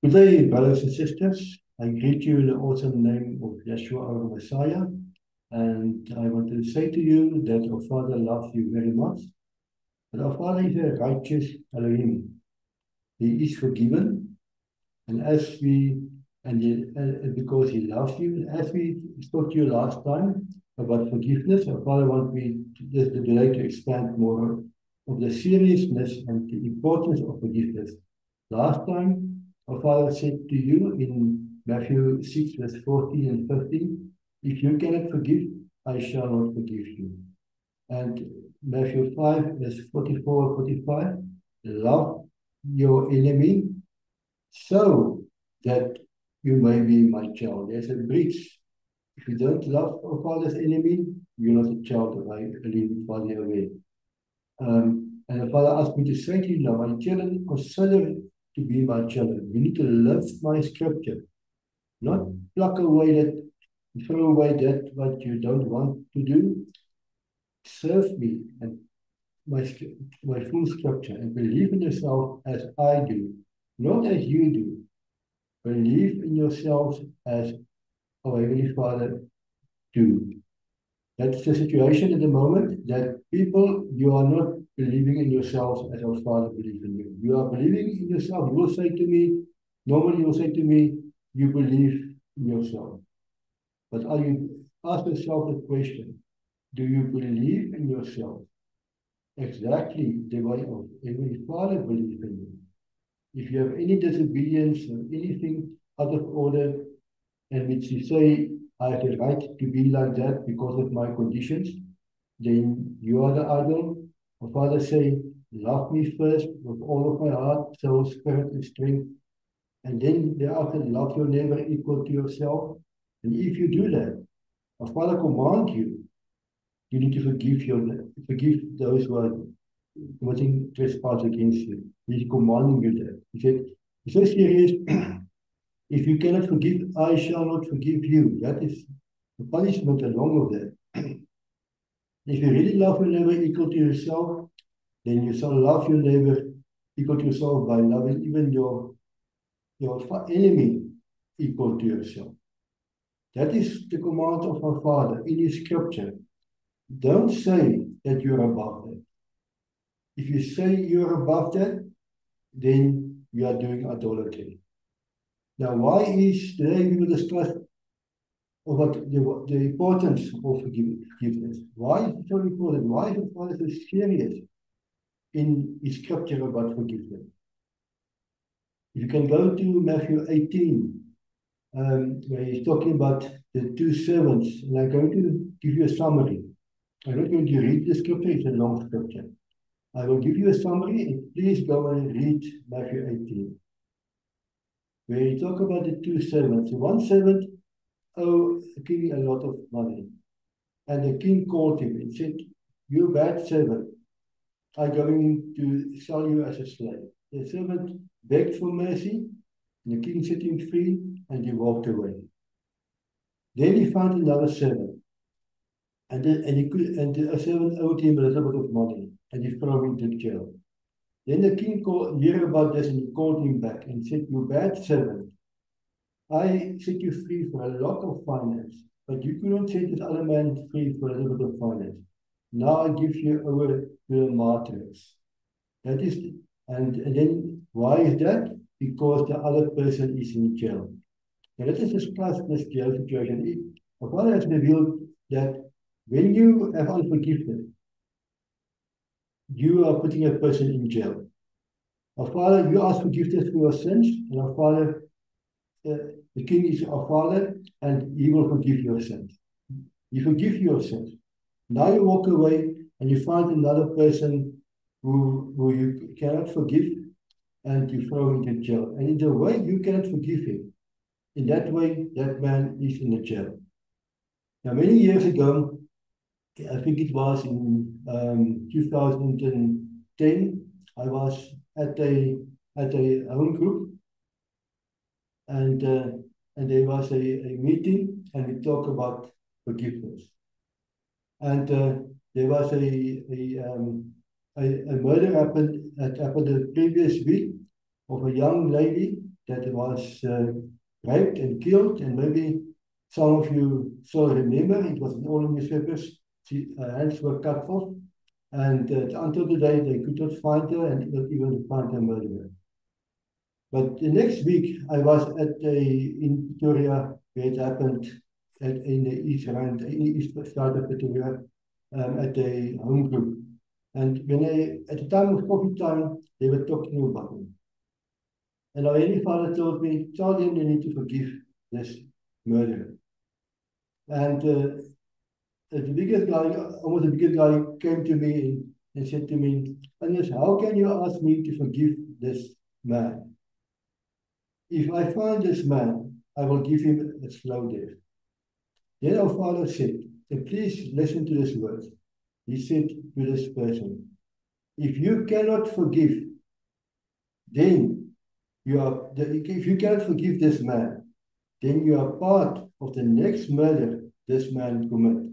Good day, brothers and sisters. I greet you in the awesome name of Yeshua our Messiah. And I want to say to you that our Father loves you very much. But our Father is a righteous Elohim. He is forgiven. And because He loves you, as we spoke to you last time about forgiveness, our Father wants me today to expand more of the seriousness and the importance of forgiveness. Last time, our Father said to you in Matthew 6, verse 14 and 15, if you cannot forgive, I shall not forgive you. And Matthew 5, verse 44 45, love your enemy so that you may be my child. There's a breach. If you don't love our Father's enemy, you're not a child of I believe Father away. And the Father asked me to say to you now, my children, consider to be my children. You need to live my scripture, not pluck away that, throw away that what you don't want to do. Serve me and my full scripture and believe in yourself as I do, not as you do. Believe in yourselves as our Heavenly Father do. That's the situation at the moment, that people, you are not believing in yourselves as our Father believes in you. You are believing in yourself. You will say to me, normally you will say to me, you believe in yourself. But are you, ask yourself the question, do you believe in yourself exactly the way our Heavenly Father believes in you? If you have any disobedience or anything out of order, and which you say, I have the right to be like that because of my conditions, then you are the idol. Our Father say, love me first with all of my heart, soul, spirit, and strength. And then thereafter, love your neighbor equal to yourself. And if you do that, our Father command you, you need to forgive those who are committing trespass against you. He's commanding you that. He said, it's so serious. If you cannot forgive, I shall not forgive you. That is the punishment along with that. If you really love your neighbor equal to yourself, then you shall love your neighbor equal to yourself by loving even your enemy equal to yourself. That is the command of our Father in His scripture. Don't say that you're above that. If you say you're above that, then you are doing idolatry. Now, why is today we will discuss about the importance of forgiveness? Why is it so important? Why is the Father so serious in His scripture about forgiveness? If you can go to Matthew 18, where He's talking about the two servants, and I'm going to give you a summary. I'm not going to read the scripture, it's a long scripture. I will give you a summary, and please go and read Matthew 18. Where He talks about the two servants. One servant owed the king a lot of money. And the king called him and said, you bad servant, I'm going to sell you as a slave. The servant begged for mercy, and the king set him free, and he walked away. Then he found another servant, and the servant owed him a little bit of money, and he threw him into jail. Then the king heard about this, and he called him back and said, you bad servant, I set you free for a lot of finance, but you couldn't set this other man free for a little bit of finance. Now I give you over to the martyrs. That is, and then why is that? Because the other person is in jail. Now let us discuss this jail situation. Our Father has revealed that when you have unforgiveness, you are putting a person in jail. Our Father, you ask forgiveness for your sins, and our Father, the King is our Father, and He will forgive your sins. He forgives your sins. Now you walk away and you find another person who you cannot forgive, and you throw him into jail. And in the way you cannot forgive him, in that way that man is in the jail. Now many years ago, I think it was in 2010, I was at a home group, and there was a meeting, and we talked about forgiveness. And there was a murder happened the previous week of a young lady that was raped and killed, and maybe some of you still remember, it was in all the newspapers, hands were cut off, and until today they could not find her and not even find her murderer. But the next week I was in Pretoria, where it happened in the east side of Pretoria, at the home group. And at the time of coffee time, they were talking about me. And our Heavenly Father told me, tell them they need to forgive this murderer. And the biggest guy, almost the biggest guy, came to me and said to me, Agnes, how can you ask me to forgive this man? If I find this man, I will give him a slow death. Then our Father said, and please listen to this word. He said to this person, if you cannot forgive, then if you cannot forgive this man, then you are part of the next murder this man commit.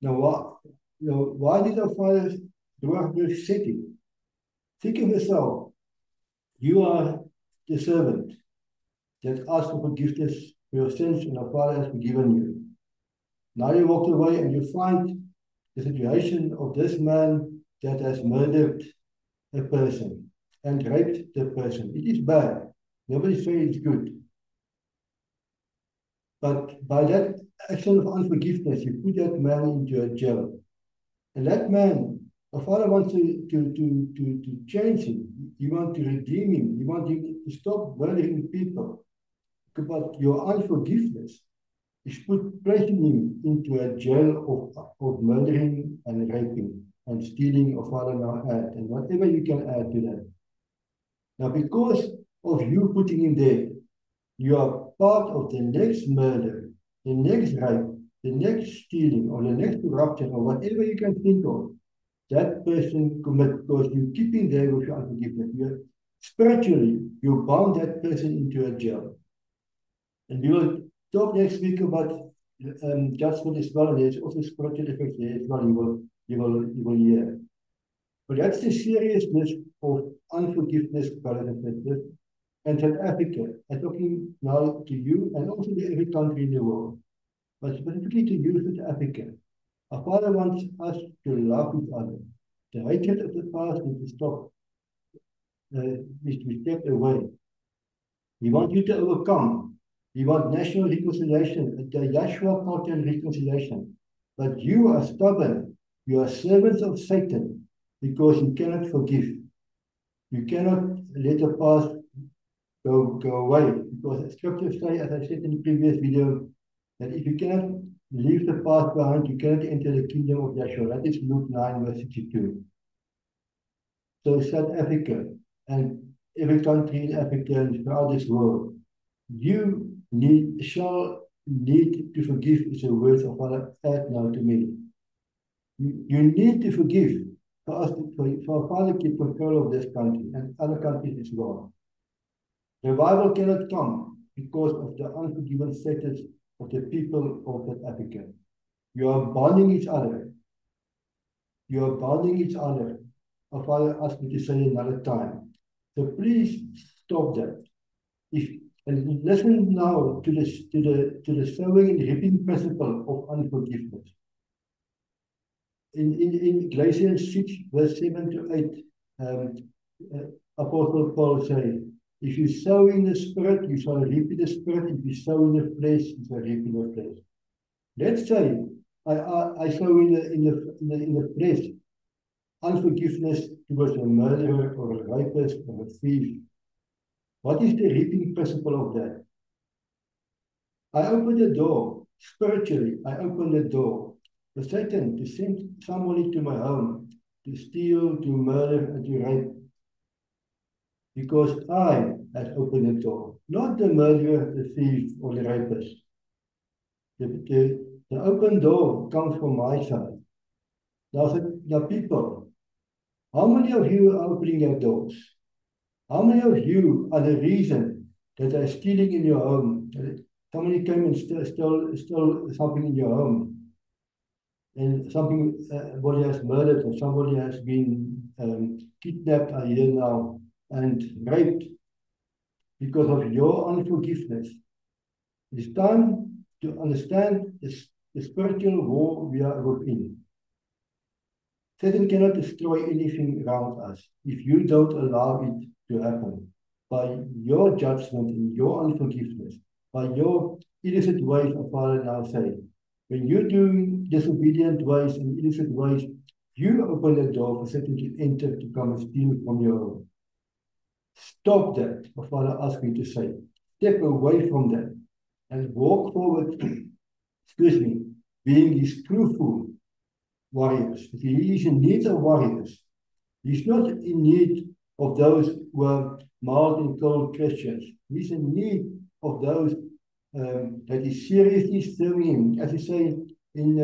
Now, why did our Father draw this setting? Think of yourself. You are the servant that asked for forgiveness for your sins, and our Father has forgiven you. Now you walk away and you find the situation of this man that has murdered a person and raped the person. It is bad. Nobody says it's good. But by that action of unforgiveness, you put that man into a jail. And that man, our Father wants to change him. You want to redeem him. You want him to stop murdering people. But your unforgiveness is placing him into a jail of murdering and raping and stealing, or Father now add, and whatever you can add to that. Now, because of you putting him there, you are part of the next murder, the next rape, the next stealing, or the next corruption, or whatever you can think of, that person commit, because you keep him there with your unforgiveness. Spiritually, you bound that person into a jail. And we will talk next week about judgment as well, and there's also spiritual effects there as well. You will hear. But that's the seriousness of unforgiveness, brothers and sisters. And South Africa, I'm talking now to you and also to every country in the world, but specifically to you, South Africa. Our Father wants us to love each other. The hatred of the past needs to stop, needs to be kept away. We want you to overcome. We want national reconciliation, the Yahshua culture and reconciliation. But you are stubborn. You are servants of Satan because you cannot forgive. You cannot let the past go away. Because scriptures say, as I said in the previous video, that if you cannot leave the past behind, you cannot enter the kingdom of Yahshua. That is Luke 9, verse 62. So South Africa and every country in Africa and throughout this world, you shall need to forgive, is the words of Father add now to me. You need to forgive for us, for our Father to keep control of this country and other countries as well. Revival cannot come because of the unforgiven status of the people of South Africa. You are bonding each other. You are bonding each other. Our Father asked me to say another time. So please stop that. And listen now to the sowing and reaping principle of unforgiveness. In Galatians 6, verse 7 to 8, Apostle Paul says, if you sow in the Spirit, you shall reap in the Spirit. If you sow in the flesh, you shall reap in the flesh. Let's say I sow in the flesh unforgiveness towards a murderer or a rapist or a thief. What is the reaping principle of that? I open the door, spiritually, I open the door for Satan to send somebody to my home, to steal, to murder, and to rape. Because I have opened the door, not the murderer, the thief, or the rapist. The open door comes from my side. Now people, how many of you are opening your doors? How many of you are the reason that they're stealing in your home? Somebody came and stole something in your home, and somebody has murdered, or somebody has been kidnapped, I hear now, and raped. because of your unforgiveness. It is time to understand the spiritual war we are within. Satan cannot destroy anything around us if you don't allow it to happen. By your judgment and your unforgiveness, by your illicit ways, of Father now say, when you're doing disobedient ways and illicit ways, you open the door for Satan to enter to come and steal from your own. Stop that, of Father asks me to say. Step away from that and walk forward, excuse me, being his truthful warriors. He is in need of warriors. He's not in need of those who are mild and cold Christians. He's in need of those that is seriously serving him. As he says in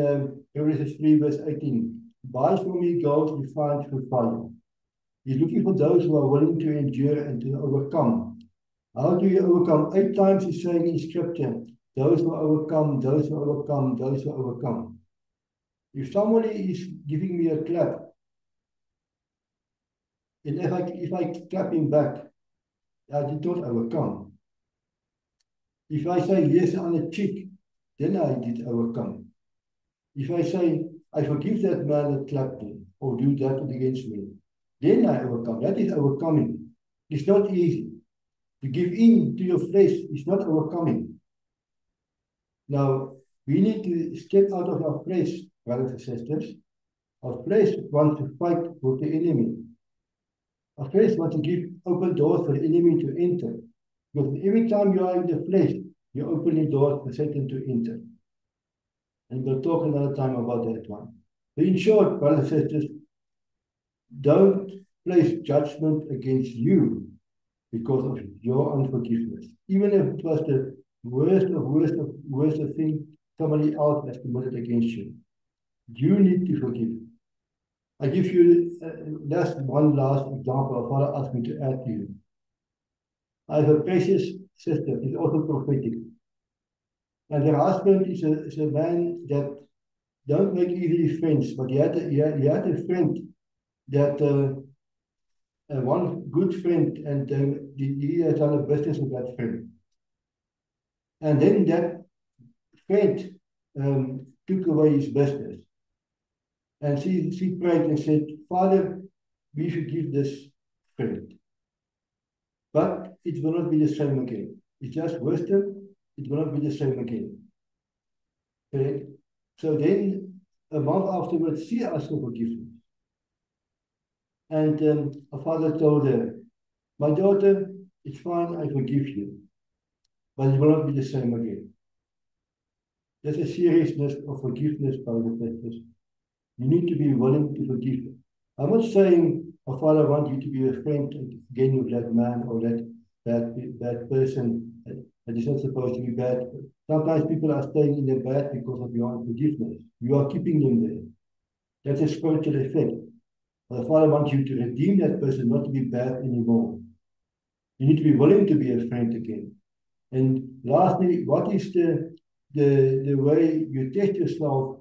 Revelation 3 verse 18, buy from me gold refined through fire. He's looking for those who are willing to endure and to overcome. How do you overcome? 8 times he's saying in scripture, those who overcome, those who overcome, those who overcome. If somebody is giving me a clap, and if I clap him back, I did not overcome. If I say yes on the cheek, then I did overcome. If I say, I forgive that man that clapped me, or do that against me, then I overcome. That is overcoming. It's not easy. To give in to your flesh is not overcoming. Now, we need to step out of our flesh, brothers and sisters. Our flesh wants to fight with the enemy. Our flesh wants to give open doors for the enemy to enter. Because every time you are in the flesh, you're opening doors for Satan to enter. And we'll talk another time about that one. But in short, brothers and sisters, don't place judgment against you because of your unforgiveness. Even if it was the worst of thing somebody else has committed against you. You need to forgive. I give you one last example of what I asked me to add to you. I have a precious sister, she's also prophetic. And her husband is a man that don't make easily friends, but he had a friend that one good friend, and he has done a business with that friend. And then that friend took away his business. And she prayed and said, Father, we forgive this friend. But it will not be the same again. It's just wisdom, it will not be the same again. Okay? So then, a month afterwards, she asked for forgiveness. And her father told her, my daughter, it's fine, I forgive you. But it will not be the same again. There's a seriousness of forgiveness, brothers and sisters. You need to be willing to forgive. I'm not saying a father wants you to be a friend again with that man or that person that is not supposed to be bad. Sometimes people are staying in the bad because of your unforgiveness. You are keeping them there. That's a spiritual effect. The Father wants you to redeem that person, not to be bad anymore. You need to be willing to be a friend again. And lastly, what is the way you test yourself?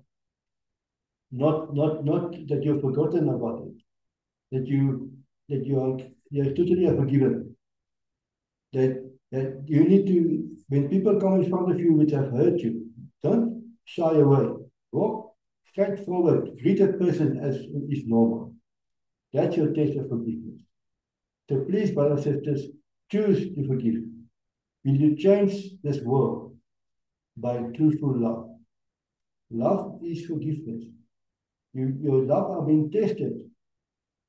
Not that you've forgotten about it, that you are totally forgiven. That you need to, when people come in front of you which have hurt you, don't shy away. Walk straight forward, greet that person as is normal. That's your test of forgiveness. So please, brothers and sisters, choose to forgive. Will you change this world by truthful love? Love is forgiveness. Your love are being tested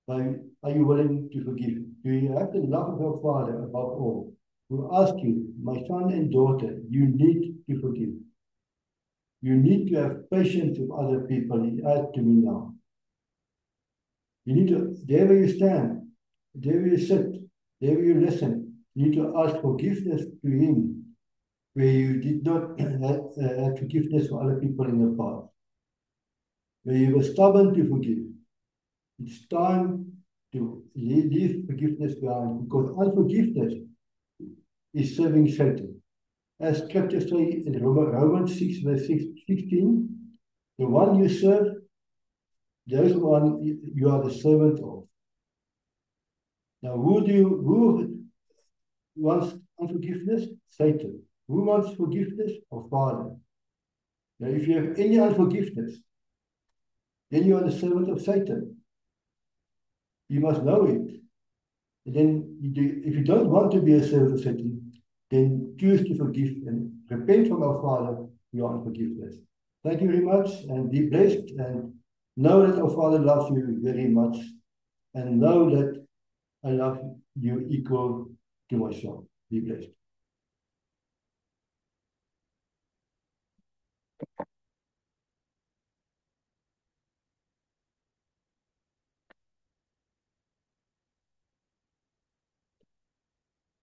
by, are you willing to forgive? Do you have the love of your Father above all, who asks you, my son and daughter, you need to forgive. You need to have patience with other people. He adds to me now. You need to, there where you stand, there where you sit, there where you listen, you need to ask forgiveness to him, where you did not have forgiveness for other people in the past. Where you were stubborn to forgive. It's time to leave forgiveness behind, because unforgiveness is serving Satan. As scripture says in Romans 6 verse 16, the one you serve, those one you are the servant of. Now, who wants unforgiveness? Satan. Who wants forgiveness? Our Father. Now, if you have any unforgiveness, then you are the servant of Satan. You must know it. And then, if you don't want to be a servant of Satan, then choose to forgive and repent from our Father your unforgiveness. Thank you very much, and be blessed, and know that our Father loves you very much, and know that I love you equal to myself. Be blessed.